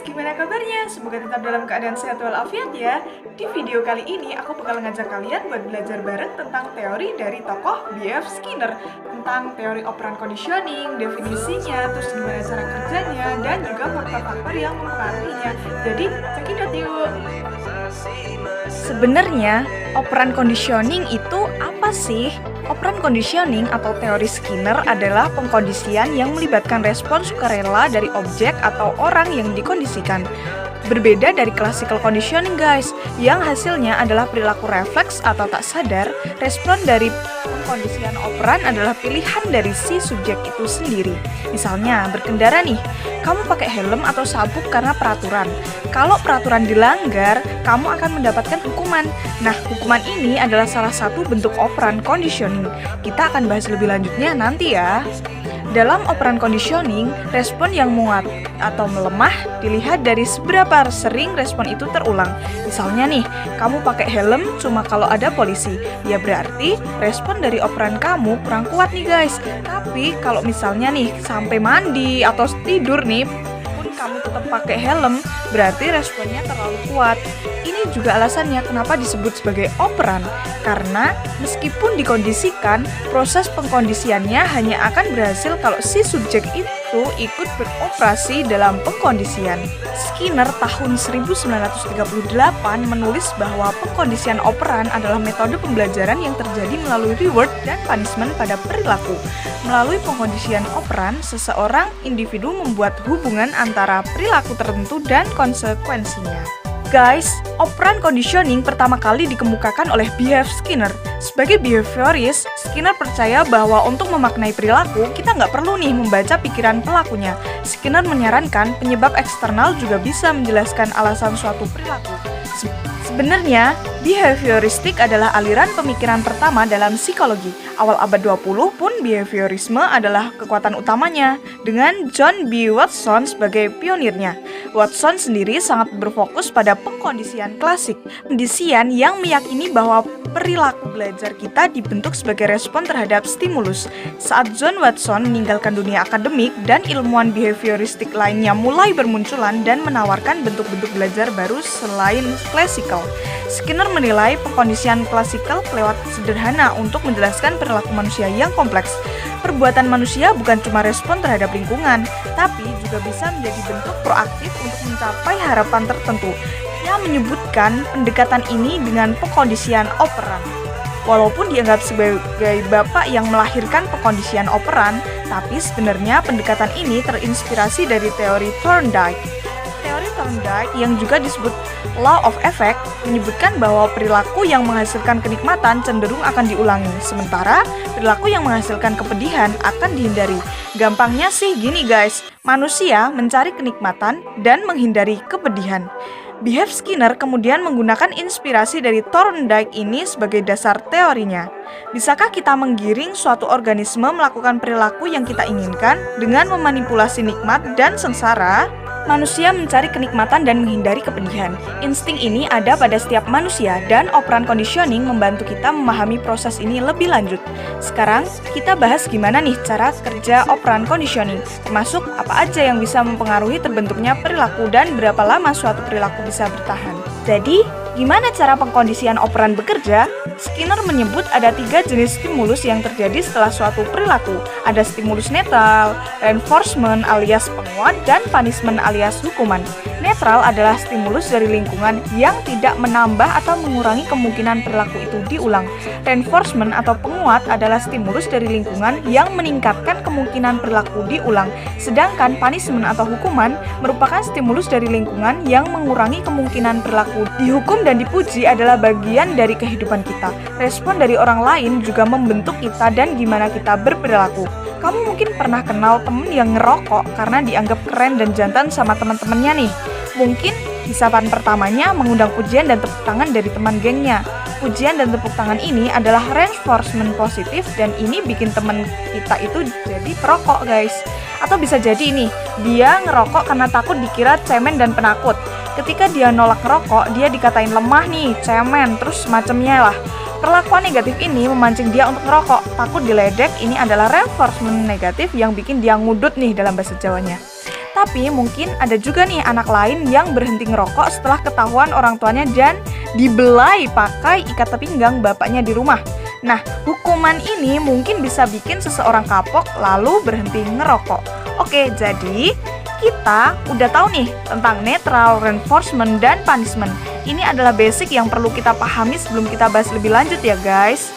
gimana kabarnya? Semoga tetap dalam keadaan sehat walafiat ya. Di video kali ini aku bakal ngajak kalian buat belajar bareng tentang teori dari tokoh B.F. Skinner, tentang teori operan conditioning, definisinya, terus gimana cara kerjanya, dan juga faktor-faktor yang mempengaruhinya. Jadi, cekidot yuk! Sebenarnya, operan conditioning itu apa sih? Operan conditioning atau teori Skinner adalah pengkondisian yang melibatkan respon sukarela dari objek atau orang yang dikondisikan. Berbeda dari classical conditioning guys, yang hasilnya adalah perilaku refleks atau tak sadar. Respon dari pengkondisian operan adalah pilihan dari si subjek itu sendiri. Misalnya, berkendara nih, kamu pakai helm atau sabuk karena peraturan. Kalau peraturan dilanggar, kamu akan mendapatkan hukuman. Nah, hukuman ini adalah salah satu bentuk operan conditioning. Kita akan bahas lebih lanjutnya nanti ya. Dalam operan conditioning, respon yang menguat atau melemah dilihat dari seberapa sering respon itu terulang. Misalnya nih, kamu pakai helm cuma kalau ada polisi. Ya berarti respon dari operan kamu kurang kuat nih guys. Tapi kalau misalnya nih sampai mandi atau tidur nih pun kamu tetap pakai helm, berarti responnya terlalu kuat. Ini juga alasannya kenapa disebut sebagai operan. Karena meskipun dikondisikan, proses pengkondisiannya hanya akan berhasil kalau si subjek itu ikut beroperasi dalam pengkondisian. Skinner tahun 1938 menulis bahwa pengkondisian operan adalah metode pembelajaran yang terjadi melalui reward dan punishment pada perilaku. Melalui pengkondisian operan, seseorang individu membuat hubungan antara perilaku tertentu dan konsekuensinya. Guys, operan conditioning pertama kali dikemukakan oleh B.F. Skinner. Sebagai behaviorist, Skinner percaya bahwa untuk memaknai perilaku, kita nggak perlu nih membaca pikiran pelakunya. Skinner menyarankan penyebab eksternal juga bisa menjelaskan alasan suatu perilaku. Sebenarnya, behavioristik adalah aliran pemikiran pertama dalam psikologi. Awal abad 20 pun behaviorisme adalah kekuatan utamanya, dengan John B. Watson sebagai pionirnya. Watson sendiri sangat berfokus pada pengkondisian klasik, pendisian yang meyakini bahwa perilaku belajar kita dibentuk sebagai respon terhadap stimulus. Saat John Watson meninggalkan dunia akademik dan ilmuwan behavioristik lainnya mulai bermunculan dan menawarkan bentuk-bentuk belajar baru selain klasikal, Skinner menilai pengkondisian klasikal kelewat sederhana untuk menjelaskan perilaku manusia yang kompleks. Perbuatan manusia bukan cuma respon terhadap lingkungan, tapi juga bisa menjadi bentuk proaktif untuk mencapai harapan tertentu. Ia menyebutkan pendekatan ini dengan pengkondisian operan. Walaupun dianggap sebagai bapak yang melahirkan pengkondisian operan, tapi sebenarnya pendekatan ini terinspirasi dari teori Thorndike. Teori Thorndike yang juga disebut Law of Effect menyebutkan bahwa perilaku yang menghasilkan kenikmatan cenderung akan diulangi, sementara perilaku yang menghasilkan kepedihan akan dihindari. Gampangnya sih gini guys, manusia mencari kenikmatan dan menghindari kepedihan. B.F. Skinner kemudian menggunakan inspirasi dari Thorndike ini sebagai dasar teorinya. Bisakah kita menggiring suatu organisme melakukan perilaku yang kita inginkan dengan memanipulasi nikmat dan sengsara? Manusia mencari kenikmatan dan menghindari kepedihan. Insting ini ada pada setiap manusia dan operan conditioning membantu kita memahami proses ini lebih lanjut. Sekarang kita bahas gimana nih cara kerja operan conditioning, termasuk apa aja yang bisa mempengaruhi terbentuknya perilaku dan berapa lama suatu perilaku bisa bertahan. Jadi, gimana cara pengkondisian operan bekerja? Skinner menyebut ada 3 jenis stimulus yang terjadi setelah suatu perilaku. Ada stimulus netral, reinforcement alias penguat, dan punishment alias hukuman. Netral adalah stimulus dari lingkungan yang tidak menambah atau mengurangi kemungkinan perilaku itu diulang. Reinforcement atau penguat adalah stimulus dari lingkungan yang meningkatkan kemungkinan perilaku diulang. Sedangkan punishment atau hukuman merupakan stimulus dari lingkungan yang mengurangi kemungkinan perilaku dihukum dan dipuji adalah bagian dari kehidupan kita. Respon dari orang lain juga membentuk kita dan gimana kita berperilaku. Kamu mungkin pernah kenal temen yang ngerokok karena dianggap keren dan jantan sama teman-temannya nih. Mungkin hisapan pertamanya mengundang pujian dan tepuk tangan dari teman gengnya. Pujian dan tepuk tangan ini adalah reinforcement positif dan ini bikin teman kita itu jadi perokok guys. Atau bisa jadi nih, dia ngerokok karena takut dikira cemen dan penakut. Ketika dia nolak ngerokok, dia dikatain lemah nih, cemen, terus semacamnya lah. Perlakuan negatif ini memancing dia untuk ngerokok. Takut diledek, ini adalah reinforcement negatif yang bikin dia ngudut nih dalam bahasa Jawanya. Tapi mungkin ada juga nih anak lain yang berhenti ngerokok setelah ketahuan orang tuanya dan dibelai pakai ikat pinggang bapaknya di rumah. Nah, hukuman ini mungkin bisa bikin seseorang kapok lalu berhenti ngerokok. Oke, jadi kita udah tahu nih tentang neutral, reinforcement, dan punishment. Ini adalah basic yang perlu kita pahami sebelum kita bahas lebih lanjut ya guys.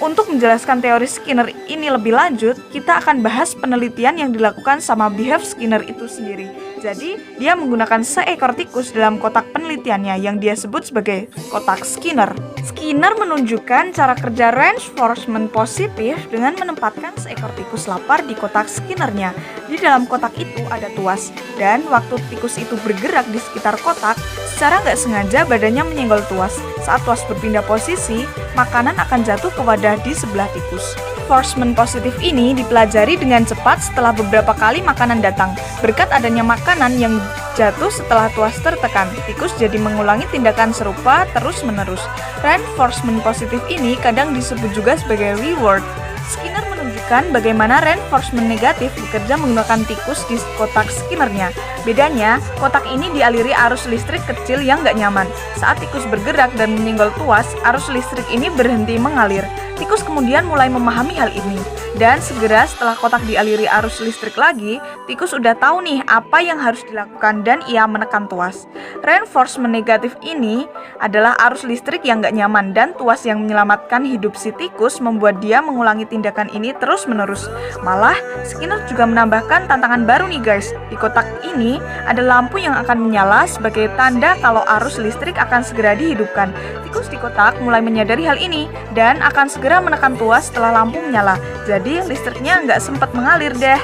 Untuk menjelaskan teori Skinner ini lebih lanjut, kita akan bahas penelitian yang dilakukan sama B.F. Skinner itu sendiri. Jadi, dia menggunakan seekor tikus dalam kotak penelitiannya yang dia sebut sebagai kotak Skinner. Skinner menunjukkan cara kerja reinforcement positif dengan menempatkan seekor tikus lapar di kotak Skinnernya. Di dalam kotak itu ada tuas, dan waktu tikus itu bergerak di sekitar kotak, secara nggak sengaja badannya menyenggol tuas. Saat tuas berpindah posisi, makanan akan jatuh ke wadah di sebelah tikus. Reinforcement positif ini dipelajari dengan cepat setelah beberapa kali makanan datang. Berkat adanya makanan yang jatuh setelah tuas tertekan, tikus jadi mengulangi tindakan serupa terus-menerus. Reinforcement positif ini kadang disebut juga sebagai reward. Skinner menunjukkan bagaimana reinforcement negatif bekerja menggunakan tikus di kotak Skinnernya. Bedanya, kotak ini dialiri arus listrik kecil yang nggak nyaman. Saat tikus bergerak dan menyenggol tuas, arus listrik ini berhenti mengalir. Tikus kemudian mulai memahami hal ini. Dan segera setelah kotak dialiri arus listrik lagi, tikus udah tahu nih apa yang harus dilakukan dan ia menekan tuas. Reinforcement negatif ini adalah arus listrik yang nggak nyaman dan tuas yang menyelamatkan hidup si tikus membuat dia mengulangi tindakan ini terus-menerus. Malah, Skinner juga menambahkan tantangan baru nih guys. Di kotak ini ada lampu yang akan menyala sebagai tanda kalau arus listrik akan segera dihidupkan. Tikus di kotak mulai menyadari hal ini dan akan segera menekan tuas setelah lampu menyala. Jadi listriknya nggak sempat mengalir deh.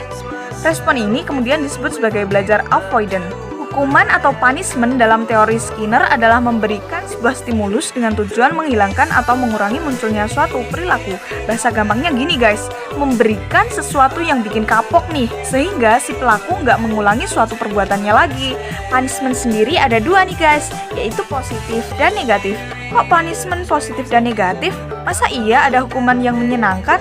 Respon ini kemudian disebut sebagai belajar avoidant. Hukuman atau punishment dalam teori Skinner adalah memberikan sebuah stimulus dengan tujuan menghilangkan atau mengurangi munculnya suatu perilaku. Bahasa gampangnya gini guys, memberikan sesuatu yang bikin kapok nih, sehingga si pelaku nggak mengulangi suatu perbuatannya lagi. Punishment sendiri ada dua nih guys, yaitu positif dan negatif. Kok punishment positif dan negatif? Masa iya ada hukuman yang menyenangkan?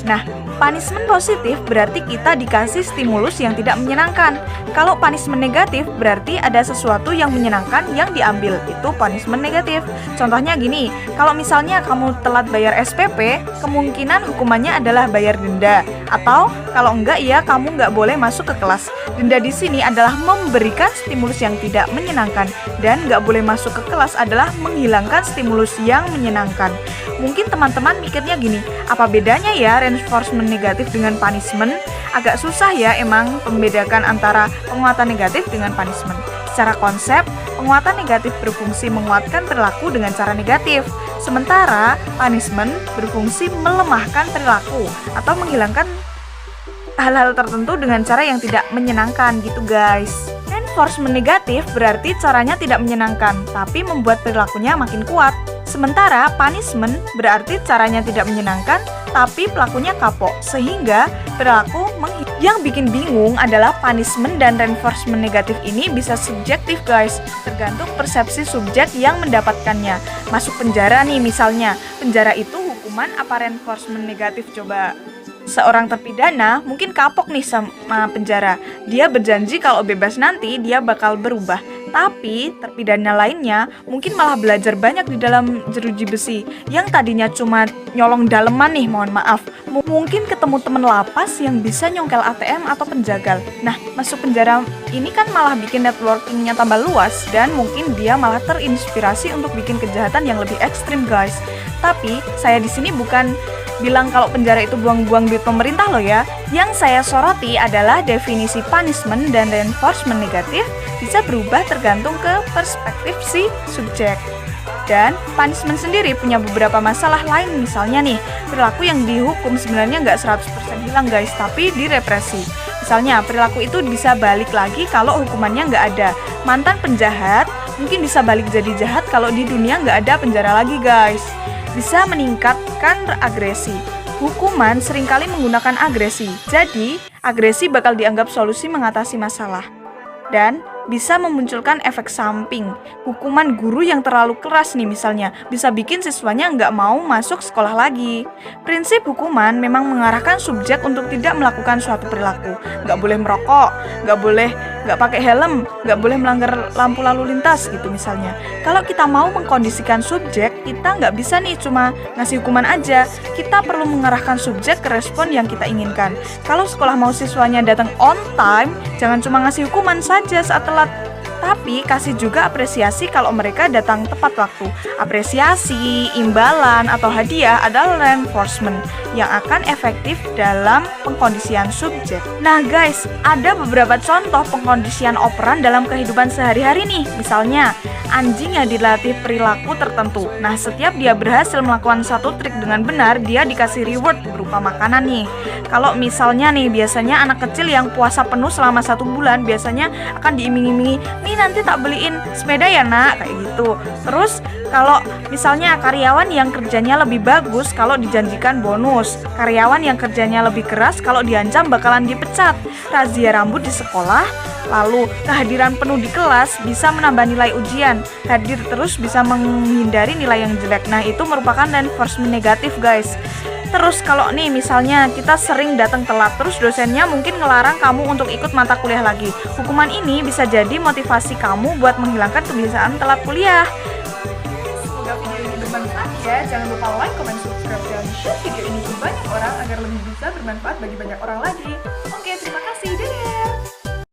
Nah, punishment positif berarti kita dikasih stimulus yang tidak menyenangkan. Kalau punishment negatif berarti ada sesuatu yang menyenangkan yang diambil, itu punishment negatif. Contohnya gini, kalau misalnya kamu telat bayar SPP, kemungkinan hukumannya adalah bayar denda. Atau kalau enggak ya kamu nggak boleh masuk ke kelas. Denda di sini adalah memberikan stimulus yang tidak menyenangkan, dan nggak boleh masuk ke kelas adalah menghilangkan stimulus yang menyenangkan. Mungkin teman-teman mikirnya gini, apa bedanya ya reinforcement negatif dengan punishment? Agak susah ya emang membedakan antara penguatan negatif dengan punishment. Secara konsep, penguatan negatif berfungsi menguatkan perilaku dengan cara negatif, sementara punishment berfungsi melemahkan perilaku atau menghilangkan hal-hal tertentu dengan cara yang tidak menyenangkan gitu guys. Reinforcement negatif berarti caranya tidak menyenangkan, tapi membuat perilakunya makin kuat. Sementara punishment berarti caranya tidak menyenangkan, tapi pelakunya kapok, sehingga perilaku yang bikin bingung adalah punishment dan reinforcement negatif ini bisa subjektif guys, tergantung persepsi subjek yang mendapatkannya. Masuk penjara nih misalnya, penjara itu hukuman apa reinforcement negatif coba? Seorang terpidana mungkin kapok nih sama penjara. Dia berjanji kalau bebas nanti dia bakal berubah. Tapi terpidana lainnya mungkin malah belajar banyak di dalam jeruji besi. Yang tadinya cuma nyolong daleman nih, mohon maaf. Mungkin ketemu temen lapas yang bisa nyongkel ATM atau penjagal. Nah, masuk penjara ini kan malah bikin networkingnya tambah luas. Dan mungkin dia malah terinspirasi untuk bikin kejahatan yang lebih ekstrim guys. Tapi saya di sini bukan bilang kalau penjara itu buang-buang duit pemerintah loh ya. Yang saya soroti adalah definisi punishment dan reinforcement negatif bisa berubah tergantung ke perspektif si subjek. Dan punishment sendiri punya beberapa masalah lain, misalnya nih, perilaku yang dihukum sebenarnya nggak 100% hilang guys, tapi direpresi. Misalnya, perilaku itu bisa balik lagi kalau hukumannya nggak ada. Mantan penjahat mungkin bisa balik jadi jahat kalau di dunia nggak ada penjara lagi guys. Bisa meningkatkan agresi. Hukuman seringkali menggunakan agresi, jadi agresi bakal dianggap solusi mengatasi masalah. dan bisa memunculkan efek samping. Hukuman guru yang terlalu keras nih misalnya, bisa bikin siswanya nggak mau masuk sekolah lagi. Prinsip hukuman memang mengarahkan subjek untuk tidak melakukan suatu perilaku. Nggak boleh merokok, nggak pakai helm, nggak boleh melanggar lampu lalu lintas gitu misalnya. Kalau kita mau mengkondisikan subjek, kita nggak bisa nih cuma ngasih hukuman aja. Kita perlu mengarahkan subjek ke respon yang kita inginkan. Kalau sekolah mau siswanya datang on time, jangan cuma ngasih hukuman saja saat telat, tapi kasih juga apresiasi kalau mereka datang tepat waktu. Apresiasi, imbalan, atau hadiah adalah reinforcement yang akan efektif dalam pengkondisian subjek. Nah guys, ada beberapa contoh pengkondisian operan dalam kehidupan sehari-hari nih. Misalnya, anjing yang dilatih perilaku tertentu. Nah, setiap dia berhasil melakukan satu trik dengan benar, dia dikasih reward berupa makanan nih. Kalau misalnya nih, biasanya anak kecil yang puasa penuh selama 1 bulan, biasanya akan diiming-imingi, nih nanti tak beliin sepeda ya nak, kayak gitu. Terus kalau misalnya karyawan yang kerjanya lebih bagus, kalau dijanjikan bonus. Karyawan yang kerjanya lebih keras, kalau diancam bakalan dipecat. Razia rambut di sekolah, lalu kehadiran penuh di kelas bisa menambah nilai ujian. Hadir terus bisa menghindari nilai yang jelek. Nah, itu merupakan reinforcement negatif guys. Terus kalau nih misalnya kita sering datang telat, terus dosennya mungkin ngelarang kamu untuk ikut mata kuliah lagi. Hukuman ini bisa jadi motivasi kamu buat menghilangkan kebiasaan telat kuliah. Semoga video ini bermanfaat ya. Jangan lupa like, comment, subscribe, dan share video ini ke banyak orang agar lebih bisa bermanfaat bagi banyak orang lagi. Oke, terima kasih. Dadah!